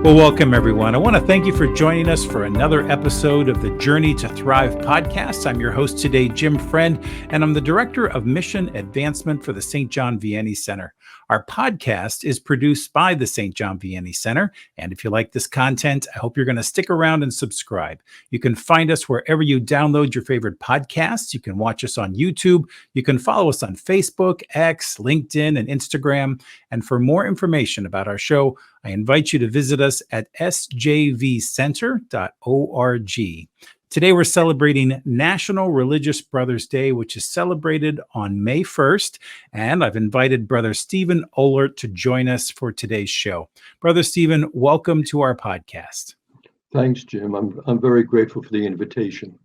Well, welcome everyone. I want to thank you for joining us for another episode of the Journey to Thrive podcast. I'm your host today, Jim Friend, and I'm the Director of Mission Advancement for the Saint John Vianney Center. Our podcast is produced by the Saint John Vianney Center, and if you like this content, I hope you're going to stick around and subscribe. You can find us wherever you download your favorite podcasts. You can watch us on YouTube. You can follow us on Facebook, X, LinkedIn, and Instagram. And for more information about our show, I invite you to visit us at sjvcenter.org. Today, we're celebrating National Religious Brothers Day, which is celebrated on May 1st. And I've invited Brother Stephen Olert to join us for today's show. Brother Stephen, welcome to our podcast. Thanks, Jim. I'm very grateful for the invitation.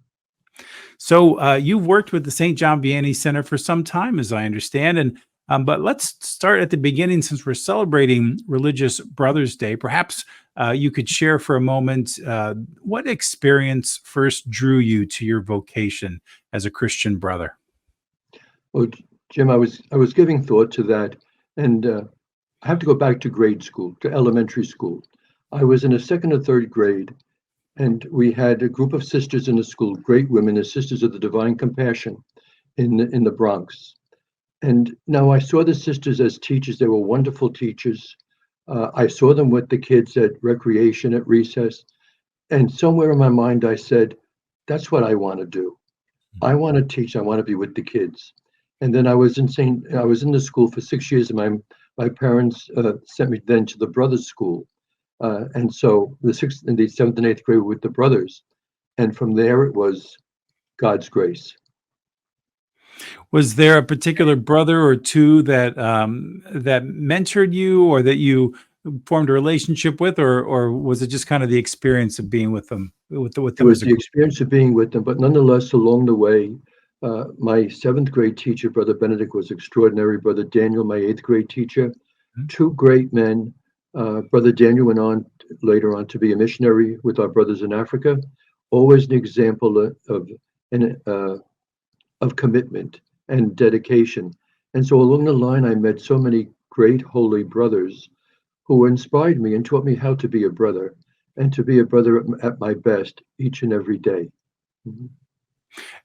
So you've worked with the Saint John Vianney Center for some time, as I understand. But let's start at the beginning, since we're celebrating Religious Brothers Day. Perhaps you could share for a moment what experience first drew you to your vocation as a Christian brother. Well, Jim, I was giving thought to that, and I have to go back to grade school, to elementary school. I was in a second or third grade, and we had a group of sisters in the school, great women, the Sisters of the Divine Compassion in the Bronx. And now I saw the sisters as teachers. They were wonderful teachers. I saw them with the kids at recreation, at recess. And somewhere in my mind, I said, that's what I want to do. I want to teach. I want to be with the kids. And then I was in the school for 6 years, and my parents sent me then to the brothers' school. And so the 6th and the 7th and 8th grade were with the brothers. And from there, it was God's grace. Was there a particular brother or two that that mentored you, or that you formed a relationship with, or was it just kind of the experience of being with them? It was the experience of being with them, but nonetheless, along the way, my 7th grade teacher, Brother Benedict, was extraordinary. Brother Daniel, my 8th grade teacher, two great men. Brother Daniel went on later on to be a missionary with our brothers in Africa. Always an example of commitment and dedication. And so along the line, I met so many great holy brothers who inspired me and taught me how to be a brother, and to be a brother at my best each and every day. Mm-hmm.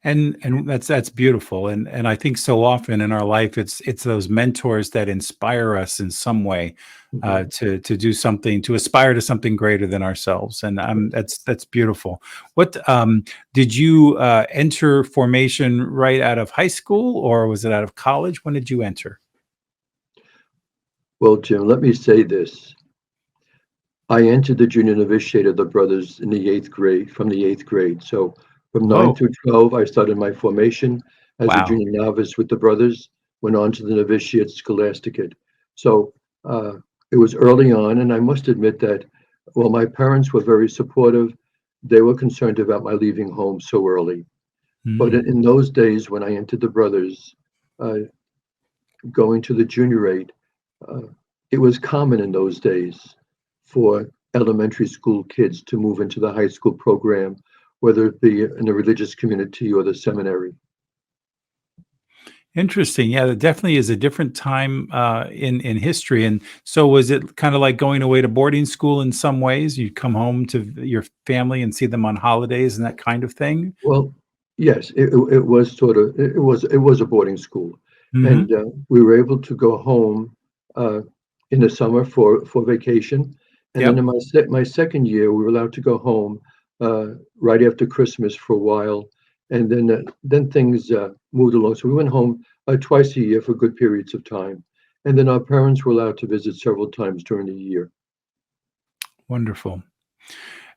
And that's beautiful. And I think so often in our life, it's those mentors that inspire us in some way to do something, to aspire to something greater than ourselves. And that's beautiful. What did you enter formation right out of high school, or was it out of college? When did you enter? Well, Jim, let me say this. I entered the junior novitiate of the brothers in the 8th grade, from the 8th grade. So from 9 through 12, I started my formation as a junior novice with the brothers, went on to the novitiate scholasticate. So it was early on, and I must admit that while my parents were very supportive, they were concerned about my leaving home so early. Mm-hmm. But in those days, when I entered the brothers, going to the juniorate, it was common in those days for elementary school kids to move into the high school program, whether it be in the religious community or the seminary. Interesting. Yeah, that definitely is a different time in history. And so was it kind of like going away to boarding school in some ways? You'd come home to your family and see them on holidays and that kind of thing? Well, yes, it was sort of, it was a boarding school. Mm-hmm. And we were able to go home in the summer for vacation. And then in my second year, we were allowed to go home right after Christmas for a while, and then things moved along. So we went home twice a year for good periods of time, and then our parents were allowed to visit several times during the year. Wonderful.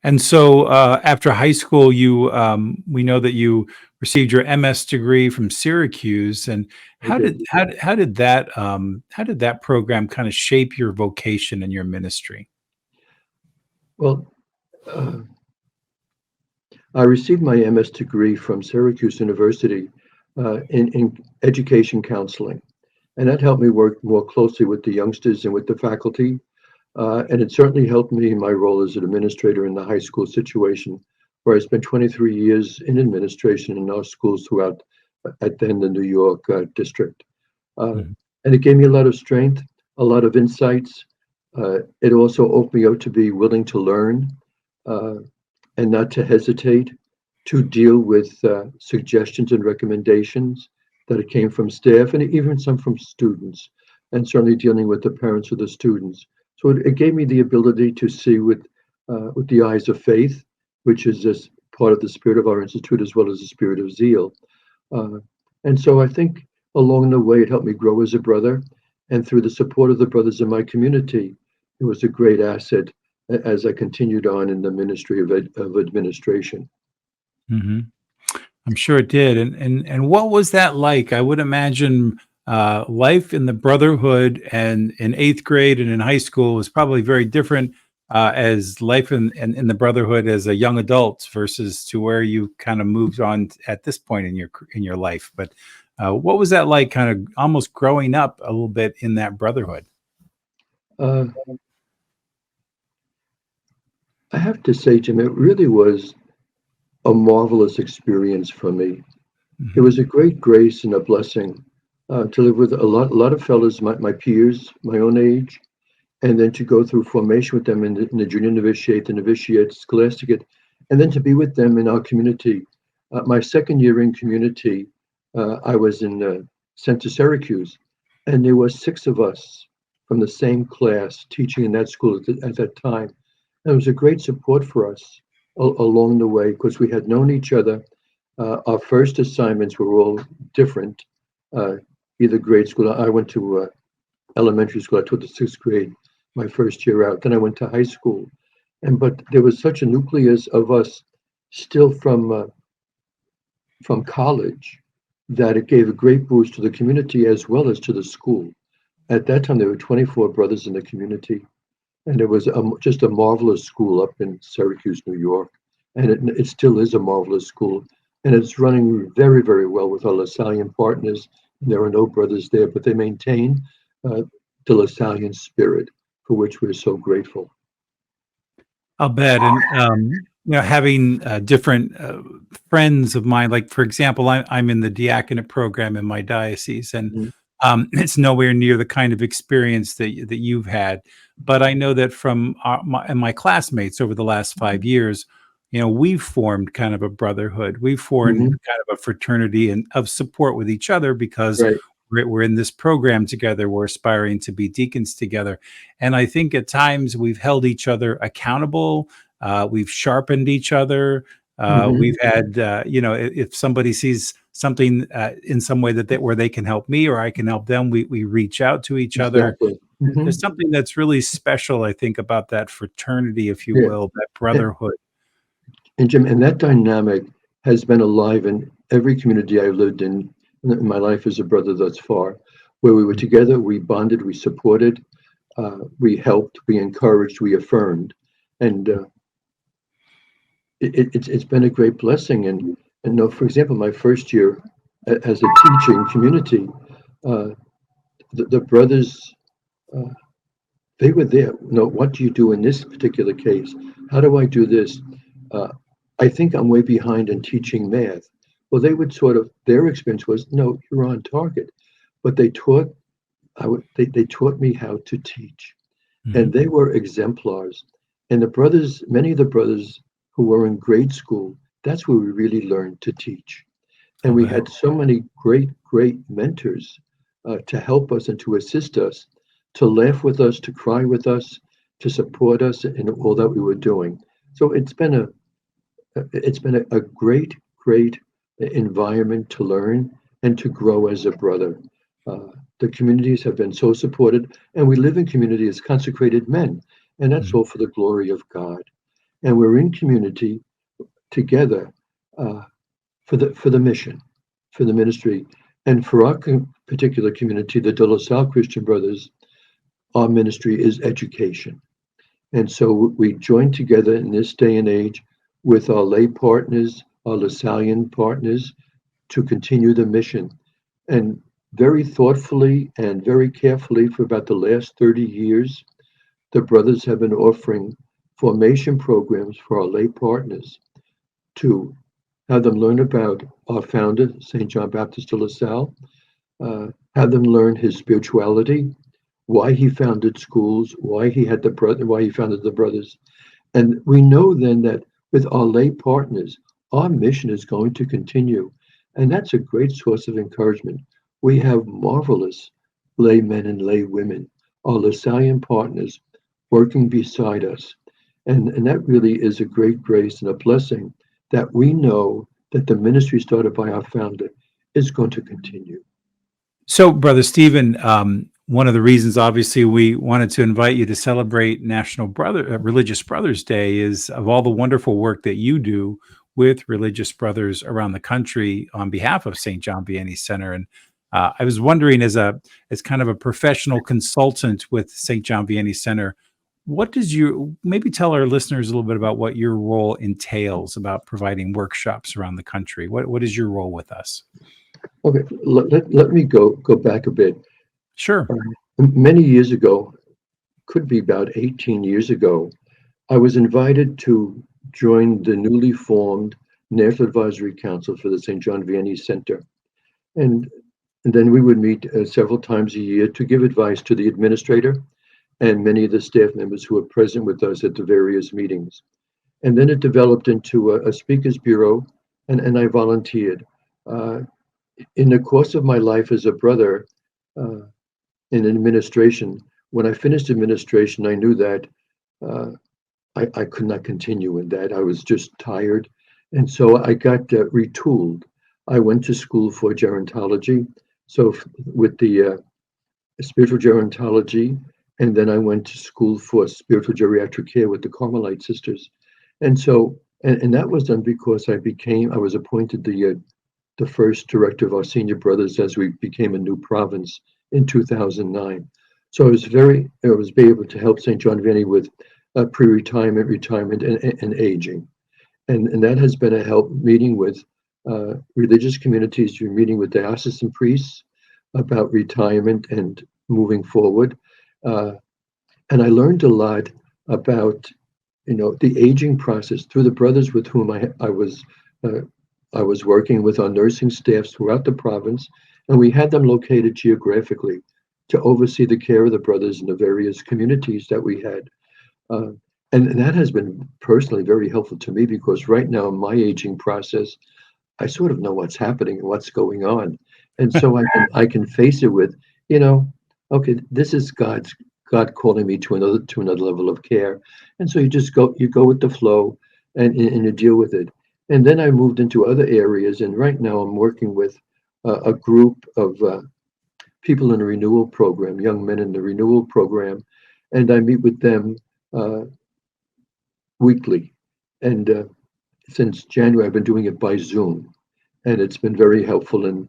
And so after high school, we know that you received your MS degree from Syracuse. And how did that program kind of shape your vocation and your ministry? Well, I received my MS degree from Syracuse University in education counseling, and that helped me work more closely with the youngsters and with the faculty, and it certainly helped me in my role as an administrator in the high school situation, where I spent 23 years in administration in our schools throughout then the New York district. And it gave me a lot of strength, a lot of insights, It also opened me up to be willing to learn uh, and not to hesitate to deal with suggestions and recommendations that came from staff and even some from students, and certainly dealing with the parents of the students. So it gave me the ability to see with the eyes of faith, which is just part of the spirit of our institute as well as the spirit of zeal. Uh, and so I think along the way, it helped me grow as a brother. And through the support of the brothers in my community, it was a great asset as I continued on in the ministry of administration. Hmm. I'm sure it did. And what was that like? I would imagine life in the brotherhood and in eighth grade and in high school was probably very different as life in the brotherhood as a young adult versus to where you kind of moved on at this point in your life. But what was that like, kind of almost growing up a little bit in that brotherhood? Uh, I have to say, Jim, it really was a marvelous experience for me. It Hmm. was a great grace and a blessing to live with a lot of fellows, my peers, my own age, and then to go through formation with them in the junior novitiate, the novitiate, scholasticate, and then to be with them in our community. My second year in community, I was sent to Syracuse, and there were six of us from the same class teaching in that school at that time. And it was a great support for us along the way because we had known each other. Our first assignments were all different. Uh, Either grade school. I went to elementary school. I taught the sixth grade my first year out. Then I went to high school, and but there was such a nucleus of us still from college that it gave a great boost to the community as well as to the school. At that time, there were 24 brothers in the community, and it was just a marvelous school up in Syracuse, New York, and it still is a marvelous school, and it's running very, very well with our LaSallian partners. There are no brothers there, but they maintain uh, the LaSallian spirit, for which we're so grateful. I'll bet. And having different friends of mine, like for example, I'm in the diaconate program in my diocese, and Mhm, it's nowhere near the kind of experience that you've had. But I know that from my classmates over the last 5 years, we've formed kind of a brotherhood. We've formed mhm, kind of a fraternity and of support with each other because right. we're in this program together. We're aspiring to be deacons together, and I think at times we've held each other accountable. We've sharpened each other. Mhm, We've had, if somebody sees something in some way where they can help me or I can help them, we reach out to each other. exactly. There's Mhm, something that's really special, I think, about that fraternity, if you yeah. will, that And, brotherhood. and Jim, and that dynamic has been alive in every community I've lived in my life as a brother thus far, where we were together, we bonded, we supported, we helped, we encouraged, we affirmed, and it's been a great blessing. And no, for example, my first year as a teaching community, uh, the brothers uh, they were there. No, what do you do in this particular case? How do I do this? Uh, I think I'm way behind in teaching math. Well, they would sort of their experience was no, you're on target, but they taught they taught me how to teach, and Mhm. they were exemplars. And the brothers, many of the brothers who were in grade school, that's where we really learned to teach. And I'll we bet. had so many great mentors to help us and to assist us, to laugh with us, to cry with us, to support us in all that we were doing. So it's been a great environment to learn and to grow as a brother. Uh, the communities have been so supported, and we live in community as consecrated men, and that's Mhm. all for the glory of God. And we're in community together uh, for the mission, for the ministry, and for our particular community, the De La Salle Christian Brothers. Our ministry is education. And so we join together in this day and age with our lay partners, our LaSallian partners, to continue the mission. And very thoughtfully and very carefully for about the last 30 years, the brothers have been offering formation programs for our lay partners to have them learn about our founder, Saint John Baptist de La Salle, have them learn his spirituality, why he founded schools, why he had why he founded the brothers. And we know then that with our lay partners, our mission is going to continue. And that's a great source of encouragement. We have marvelous lay men and lay women, our Lasallian partners, working beside us. And that really is a great grace and a blessing that we know that the ministry started by our founder is going to continue. So, Brother Stephen, one of the reasons, obviously, we wanted to invite you to celebrate National Religious Brothers Day is of all the wonderful work that you do with religious brothers around the country on behalf of Saint John Vianney Center. And I was wondering, as kind of a professional consultant with Saint John Vianney Center, what does you maybe tell our listeners a little bit about what your role entails about providing workshops around the country? What is your role with us? Okay, let me go back a bit. Sure. Many years ago, could be about 18 years ago, I was invited to join the newly formed National Advisory Council for the Saint John Vianney Center. And then we would meet several times a year to give advice to the administrator and many of the staff members who were present with us at the various meetings. And then it developed into a speakers bureau, and I volunteered. In the course of my life as a brother in administration, when I finished administration, I knew that I could not continue in that. I was just tired. And so I got retooled. I went to school for gerontology. So with the spiritual gerontology, and then I went to school for spiritual geriatric care with the Carmelite sisters. And so, and that was done because I was appointed the first director of our senior brothers as we became a new province in 2009. So I was able to help St. John Vianney with pre-retirement, retirement, and aging. And that has been a help meeting with religious communities, meeting with diocesan priests about retirement and moving forward. And I learned a lot about, the aging process through the brothers with whom I was working with our nursing staffs throughout the province, and we had them located geographically to oversee the care of the brothers in the various communities that we had. And that has been personally very helpful to me because right now in my aging process, I sort of know what's happening and what's going on. And so I can face it with, okay, this is God calling me to another level of care. And so you go with the flow and you deal with it. And then I moved into other areas, and right now I'm working with a group of people in the renewal program, young men in the renewal program, and I meet with them weekly. And since January, I've been doing it by Zoom, and it's been very helpful. And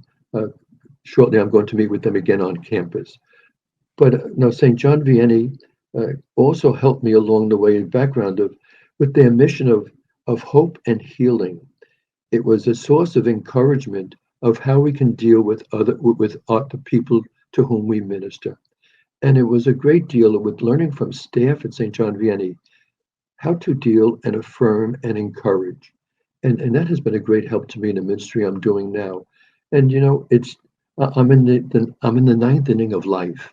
shortly, I'm going to meet with them again on campus. But now, St. John Vianney also helped me along the way in background with their mission of hope and healing. It was a source of encouragement of how we can deal with the people to whom we minister. And it was a great deal with learning from staff at St. John Vianney how to deal and affirm and encourage. And that has been a great help to me in the ministry I'm doing now. And I'm in the ninth inning of life.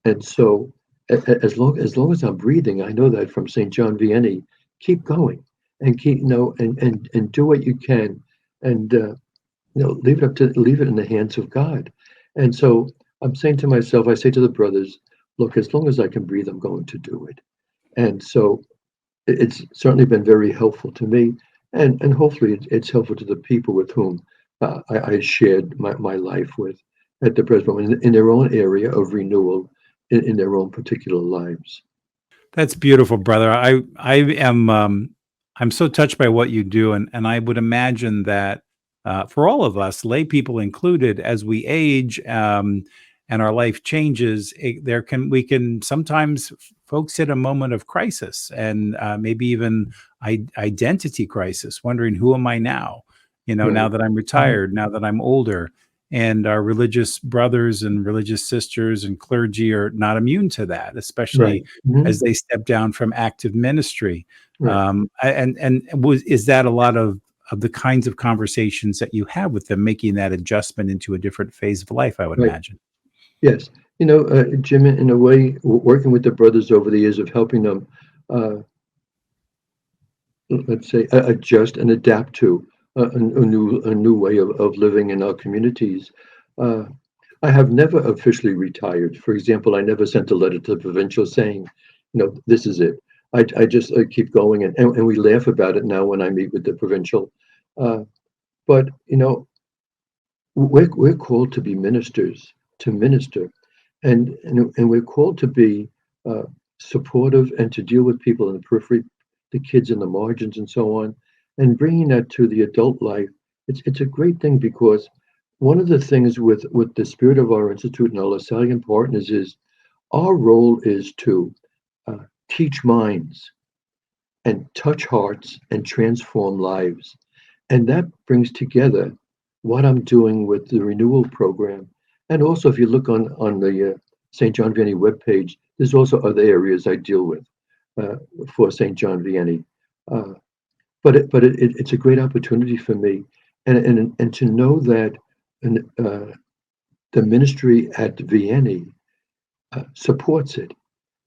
And so as long as I'm breathing, I know that from St. John Vianney, keep going and keep and do what you can, and leave it in the hands of God. And so I'm saying to myself, I say to the brothers, look, as long as I can breathe, I'm going to do it. And so it's certainly been very helpful to me, and hopefully it's helpful to the people with whom I shared my life with at the present moment in their own area of renewal in their own particular lives. That's beautiful, brother. I am I'm so touched by what you do, and I would imagine that for all of us, lay people included, as we age and our life changes, we can sometimes folks hit a moment of crisis and maybe even identity crisis, wondering who am I now? Right. Now that I'm retired, now that I'm older. And our religious brothers and religious sisters and clergy are not immune to that, especially as they step down from active ministry. Right. Is that a lot of the kinds of conversations that you have with them, making that adjustment into a different phase of life, I would imagine? Yes. Jim, in a way, working with the brothers over the years of helping them, uh, let's say, adjust and adapt to a new way of living in our communities. Uh, I have never officially retired. For example, I never sent a letter to the provincial saying, this is it. I just keep going, and we laugh about it now when I meet with the provincial. Uh, but we're called to be ministers, to minister, and we're called to be uh, supportive and to deal with people in the periphery, the kids in the margins, and so on, and bringing that to the adult life. It's a great thing because one of the things with the spirit of our institute and our LaSallian partners is our role is to uh, teach minds and touch hearts and transform lives. And that brings together what I'm doing with the renewal program. And also, if you look on the Saint John Vianney webpage, there's also other areas I deal with uh, for Saint John Vianney. Uh, but it's a great opportunity for me, and to know that an, the ministry at Vianney supports it,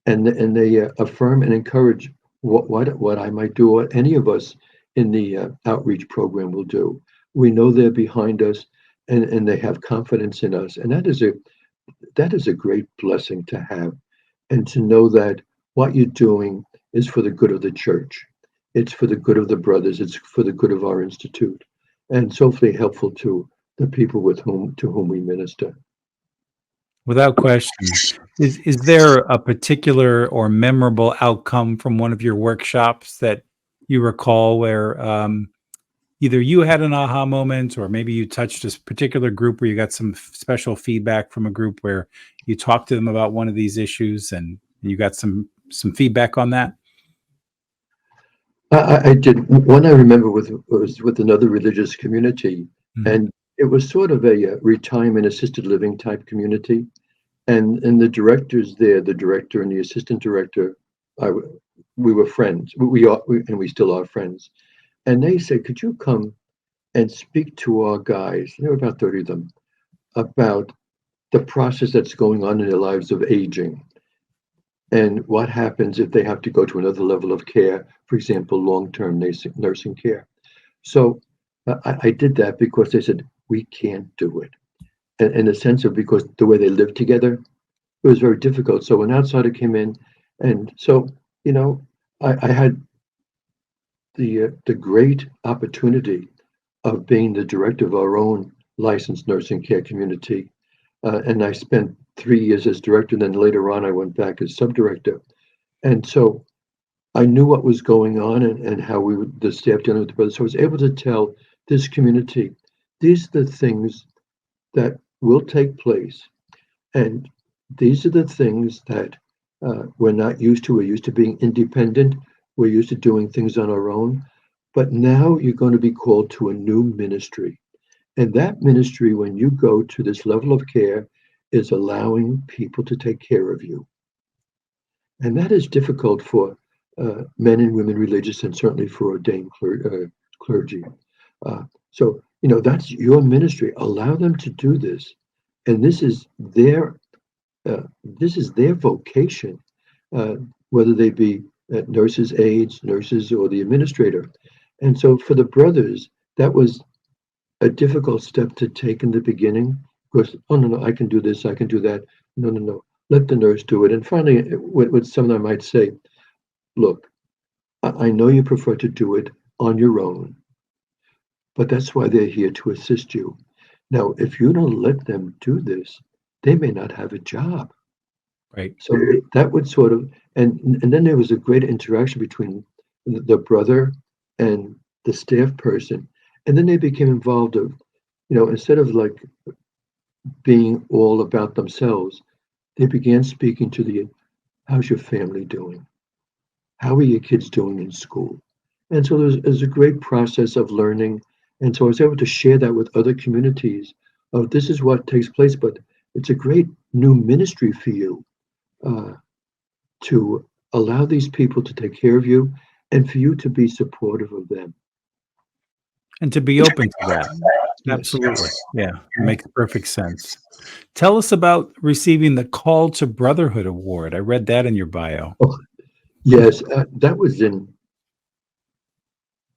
and they affirm and encourage what I might do, what any of us in the outreach program will do. We know they're behind us, and they have confidence in us, and that is a great blessing to have, and to know that what you're doing is for the good of the church. It's for the good of the brothers. It's for the good of our institute, and so hopefully helpful to the people to whom we minister. Without question. Is there a particular or memorable outcome from one of your workshops that you recall where either you had an aha moment, or maybe you touched a particular group where you got some special feedback from a group where you talked to them about one of these issues and you got some feedback on that? I did one. I remember was with another religious community, Mhm. and it was sort of a retirement assisted living type community. And the directors there, the director and the assistant director, we were friends. And we still are friends. And they said, "Could you come and speak to our guys?" There were about 30 of them about the process that's going on in their lives of aging and what happens if they have to go to another level of care, for example, long-term nursing care. So I did that because they said we can't do it, and in a sense of because the way they live together, it was very difficult. So an outsider came in, and so you know, I had the great opportunity of being the director of our own licensed nursing care community, and I spent 3 years as director. Then later on, I went back as subdirector, and so I knew what was going on and how the staff dealing with the brothers. So I was able to tell this community, these are the things that will take place, and these are the things that we're not used to. We're used to being independent. We're used to doing things on our own. But now you're going to be called to a new ministry. And that ministry, when you go to this level of care, is allowing people to take care of you. And that is difficult for men and women religious, and certainly for ordained clergy. That's your ministry. Allow them to do this. And this is their vocation, uh, whether they be nurses, aides, nurses, or the administrator. And so for the brothers, that was a difficult step to take in the beginning because, oh, no, no, I can do this, I can do that. No, no, no, let the nurse do it. And finally, what some of them might say, look, I know you prefer to do it on your own, but that's why they're here to assist you. Now, if you don't let them do this, they may not have a job. Right. So that would sort of, and then there was a great interaction between the brother and the staff person, and then they became involved of, instead of like being all about themselves, they began speaking to how's your family doing? How are your kids doing in school? And so there's a great process of learning, and so I was able to share that with other communities of this is what takes place, but it's a great new ministry for you uh, to allow these people to take care of you and for you to be supportive of them. And to be open to that. Yes. Absolutely. Yeah, makes perfect sense. Tell us about receiving the Call to Brotherhood Award. I read that in your bio. Oh, yes. That was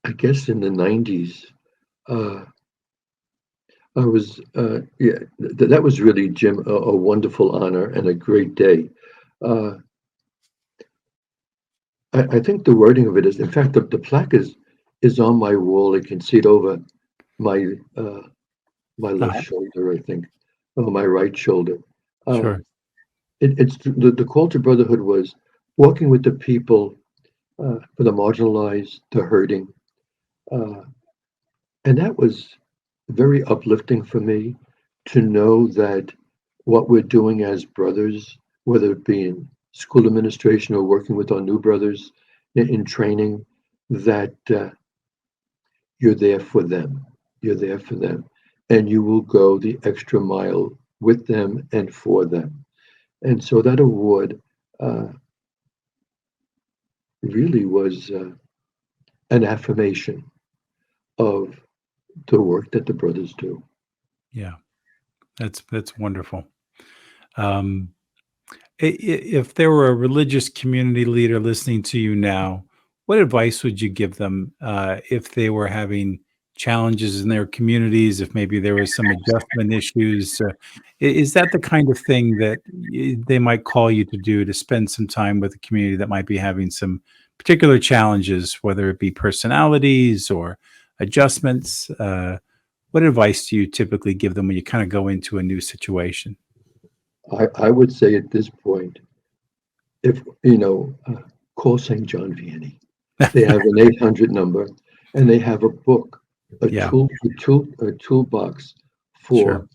I guess, in the 90s. Uh, I was, yeah, that was really, Jim, a wonderful honor and a great day. Uh, I think the wording of it is, in fact, the plaque is on my wall. I can see it over my my left Uh-huh. shoulder, I think, or my right shoulder. Uh, Sure. it's the call to brotherhood was walking with the people, for the marginalized, the hurting, uh, and that was very uplifting for me to know that what we're doing as brothers, whether it be in school administration or working with our new brothers in training, that you're there for them. You're there for them. And you will go the extra mile with them and for them. And so that award uh, really was an affirmation of the work that the brothers do. Yeah, that's wonderful. Um, if there were a religious community leader listening to you now, what advice would you give them if they were having challenges in their communities? If maybe there was some adjustment issues, is that the kind of thing that they might call you to do to spend some time with a community that might be having some particular challenges, whether it be personalities or adjustments? What advice do you typically give them when you kind of go into a new situation? I would say at this point, if you know, call Saint John Vianney. They have an 800 number, and they have a book, Yeah, a toolbox sure. for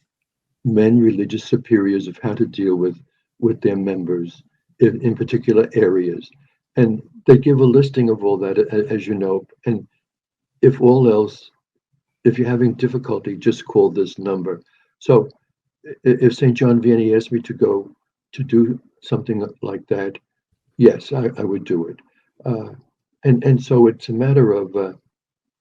men religious superiors of how to deal with their members in particular areas, and they give a listing of all that, as you know. And if all else, if you're having difficulty, just call this number. So if St. John Vianney asked me to go to do something like that, yes, I would do it. Uh, and so it's a matter of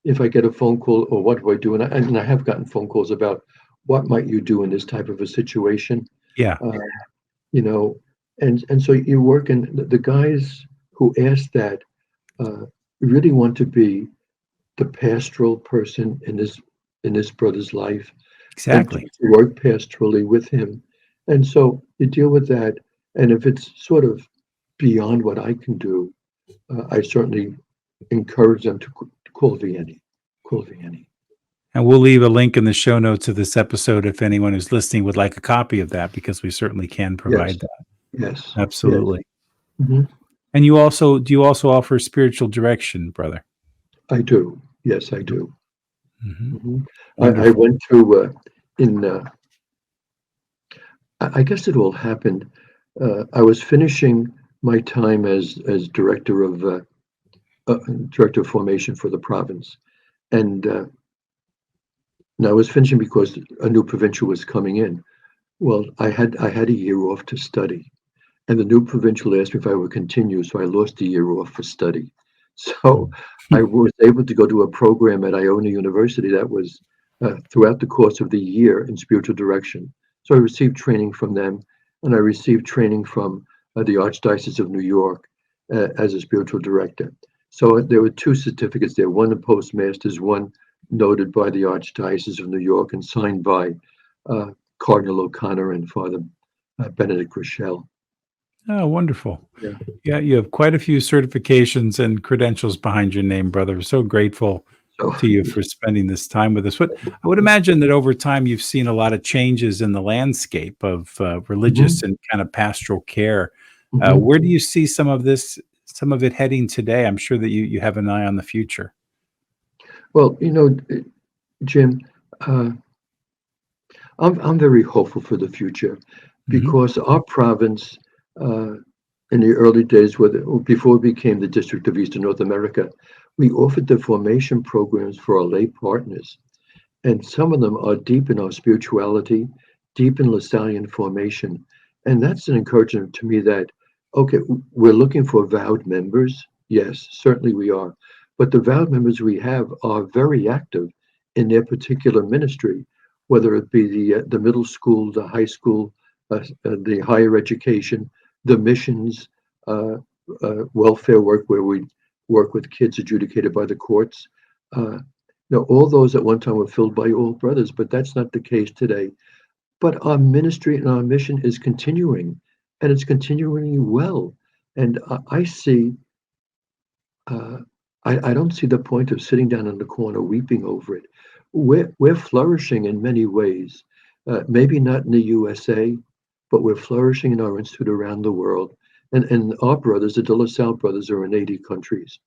if I get a phone call or what do I do, and I have gotten phone calls about what might you do in this type of a situation, Yeah, uh, you know, and so you work, and the guys who ask that uh, really want to be the pastoral person in this brother's life and to exactly. work pastorally with him, and so you deal with that, and if it's sort of beyond what I can do, I certainly encourage them to call Vianney. Call Vianney. And we'll leave a link in the show notes of this episode if anyone who's listening would like a copy of that, because we certainly can Yes, provide that. yes, yes. Absolutely. Mhm. And do you also offer spiritual direction, brother? I do. Yes, I do. Hmm. Mhm. I Wonderful. went to in. I guess it all happened. I was finishing my time as director of formation for the province, and I was finishing because a new provincial was coming in. Well, I had a year off to study, and the new provincial asked me if I would continue, so I lost a year off for study. So I was able to go to a program at Iona University that was throughout the course of the year in spiritual direction. So I received training from them, and I received training from the Archdiocese of New York as a spiritual director. So there were two certificates there, one a postmaster's, one noted by the Archdiocese of New York and signed by uh, Cardinal O'Connor and Father Benedict Rochelle. Oh, wonderful. Yeah. Yeah, you have quite a few certifications and credentials behind your name, brother. We're so grateful So to you for spending this time with us. What I would imagine that over time you've seen a lot of changes in the landscape of religious mhm, and kind of pastoral care. mhm. Where do you see some of it heading today? I'm sure that you have an eye on the future. Well, Jim, uh, I'm very hopeful for the future Hmm. because our province, uh, in the early days, before we became the District of Eastern North America, we offered the formation programs for our lay partners, and some of them are deep in our spirituality, deep in Lasallian formation, and that's an encouragement to me that okay, we're looking for vowed members. Yes, certainly we are, but the vowed members we have are very active in their particular ministry, whether it be the middle school, the high school, the higher education, the missions, welfare work where we work with kids adjudicated by the courts. All those at one time were filled by all brothers, but that's not the case today. But our ministry and our mission is continuing, and it's continuing well. And I see, I don't see the point of sitting down in the corner weeping over it. We're flourishing in many ways, maybe not in the USA, but we're flourishing in our institute around the world. And our brothers, the De La Salle brothers, are in 80 countries.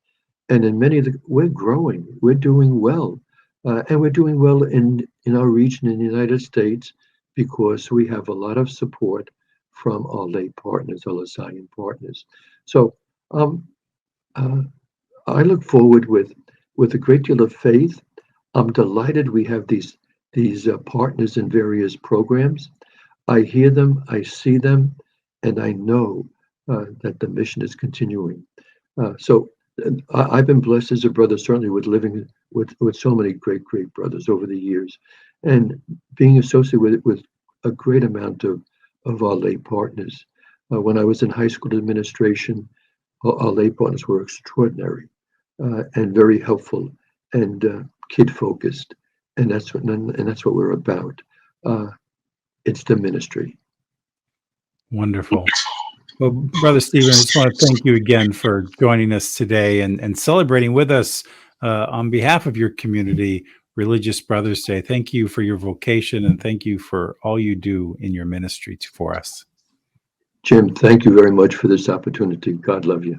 And in many of we're growing, we're doing well. And we're doing well in our region in the United States because we have a lot of support from our lay partners, our LaSallian partners. So I look forward with a great deal of faith. I'm delighted we have these partners in various programs. I hear them, I see them, and I know that the mission is continuing. So I've been blessed as a brother, certainly with living with so many great brothers over the years, and being associated with a great amount of our lay partners. When I was in high school administration, our lay partners were extraordinary and very helpful and kid focused, and that's what we're about. It's the ministry. Wonderful. Well, Brother Stephen, I just want to thank you again for joining us today and celebrating with us on behalf of your community, Religious Brothers Day. Thank you for your vocation, and thank you for all you do in your ministry for us. Jim, thank you very much for this opportunity. God love you.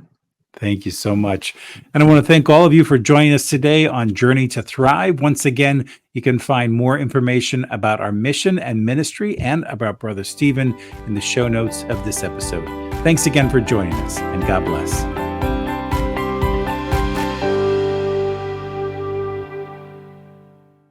Thank you so much. And I want to thank all of you for joining us today on Journey to Thrive. Once again, you can find more information about our mission and ministry and about Brother Stephen in the show notes of this episode. Thanks again for joining us, and God bless.